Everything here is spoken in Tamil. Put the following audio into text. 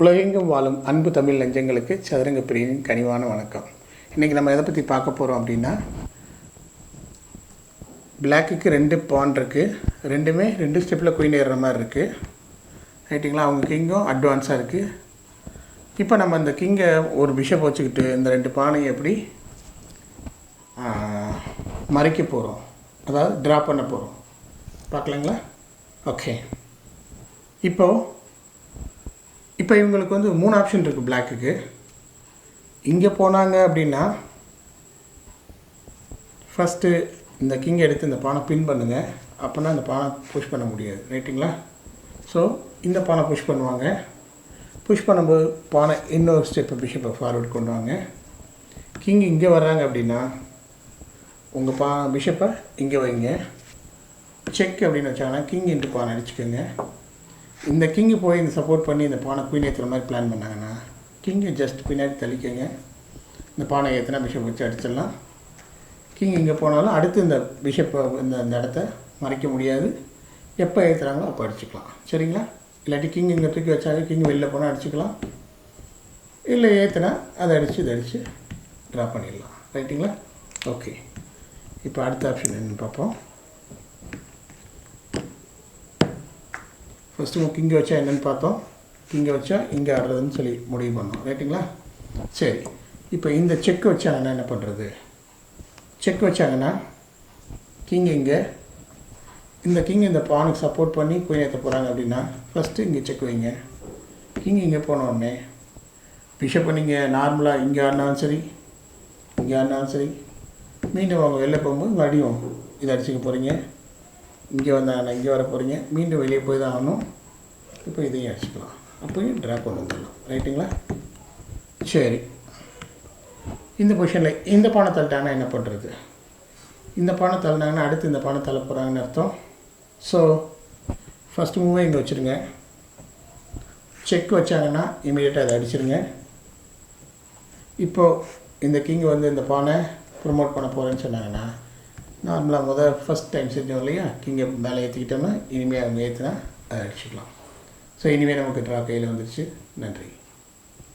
உலகெங்கும் வாழும் அன்பு தமிழ் நெஞ்சங்களுக்கு சதுரங்க பிரிவின் கனிவான வணக்கம். இன்றைக்கி நம்ம எதை பற்றி பார்க்க போகிறோம் அப்படின்னா, பிளாக்குக்கு 2 பான் இருக்குது. ரெண்டுமே 2 ஸ்டெப்பில் குயின் ஏறுற மாதிரி இருக்குது. ரைட்டிங்களா? அவங்க கிங்கும் அட்வான்ஸாக இருக்குது. இப்போ நம்ம இந்த கிங்கை ஒரு பிஷப் வச்சுக்கிட்டு இந்த 2 பானையை எப்படி மறைக்க போகிறோம், அதாவது ட்ரா பண்ண போகிறோம். பார்க்கலாங்களா? ஓகே. இப்போ இவங்களுக்கு வந்து 3 ஆப்ஷன் இருக்குது பிளாக்குக்கு. இங்கே போனாங்க அப்படின்னா ஃபஸ்ட்டு இந்த கிங்கை எடுத்து இந்த பானை பின் பண்ணுங்கள். அப்போனா இந்த பானை புஷ் பண்ண முடியாது. ரைட்டுங்களா? ஸோ இந்த பானை புஷ் பண்ணுவாங்க. புஷ் பண்ணும்போது பானை இன்னொரு ஸ்டெப்பை பிஷப்பை ஃபார்வர்ட் கொண்டு வாங்க. கிங் இங்கே வர்றாங்க அப்படின்னா உங்கள் பிஷப்பை இங்கே வைங்க. செக் அப்படின்னு வச்சாங்கன்னா கிங் இன்ட்டு பானை அடிச்சுக்கோங்க. இந்த கிங்கு போய் இந்த சப்போர்ட் பண்ணி இந்த பானை குயின் ஏற்றுற மாதிரி பிளான் பண்ணாங்கன்னா கிங்கை ஜஸ்ட் பின்னாடி தள்ளிக்கங்க. இந்த பானை ஏற்றினா பிஷப் வச்சு அடிச்சிடலாம். கிங் இங்கே போனாலும் அடுத்து இந்த பிஷப்பை இந்த இடத்த மறைக்க முடியாது. எப்போ ஏற்றுறாங்களோ அப்போ அடிச்சுக்கலாம். சரிங்களா? இல்லாட்டி கிங் இங்கே தூக்கி வச்சாங்க, கிங் வெளில போனால் அடிச்சுக்கலாம். இல்லை ஏற்றுனா அதை அடித்து இதை அடித்து ட்ரா பண்ணிடலாம். ரைட்டுங்களா? ஓகே. இப்போ அடுத்த ஆப்ஷன் என்னென்னு பார்ப்போம். ஃபஸ்ட்டு கிங்கை வச்சா என்னென்னு பார்த்தோம். கிங்கை வச்சா இங்கே ஆடுறதுன்னு சொல்லி முடிவு பண்ணோம். ரைட்டுங்களா? சரி. இப்போ இந்த செக் வச்சாங்கன்னா என்ன பண்ணுறது? செக் வச்சாங்கன்னா கிங் இங்கே, இந்த கிங் இந்த பானுக்கு சப்போர்ட் பண்ணி குயின் ஏற்ற போகிறாங்க அப்படின்னா ஃபஸ்ட்டு இங்கே செக் வைங்க. கிங் இங்கே போன உடனே பிஷப்பை நீங்கள் நார்மலாக இங்கே ஆடினாலும் சரி, இங்கே ஆடினாலும் சரி, மீண்டும் அவங்க வெளில போகும்போது மறுபடியும் இதை அடிச்சுக்க போகிறீங்க. இங்கே வந்தாங்கன்னா இங்கே வர போகிறீங்க, மீண்டும் வெளியே போய் தான் ஆகணும். இப்போ இதையும் அடிச்சுக்கலாம். அப்போயும் ட்ரா கொண்டு வந்துடலாம். ரைட்டுங்களா? சரி. இந்த பொசிஷனில் இந்த பானை தள்ளிட்டாங்கன்னா என்ன பண்ணுறது? இந்த பானை தள்ளினாங்கன்னா அடுத்து இந்த பானை தள்ள போகிறாங்கன்னு அர்த்தம். ஸோ ஃபஸ்ட் மூவே இங்கே வச்சுருங்க. செக் வச்சாங்கன்னா இமீடியட்டாக அதை அடிச்சிருங்க. இப்போது இந்த கிங் வந்து இந்த பானை ப்ரொமோட் பண்ண போகிறேன்னு சொன்னாங்கன்னா நார்மலாக ஃபஸ்ட் டைம் செஞ்சோம் இல்லையா, கிங்கை மேலே ஏற்றிக்கிட்டோம்னா இனிமேல் அவங்க ஏற்றினா அதை அடிச்சுக்கலாம். ஸோ இனிமேல் நமக்கு ட்ரா கையில் வந்துடுச்சு. நன்றி.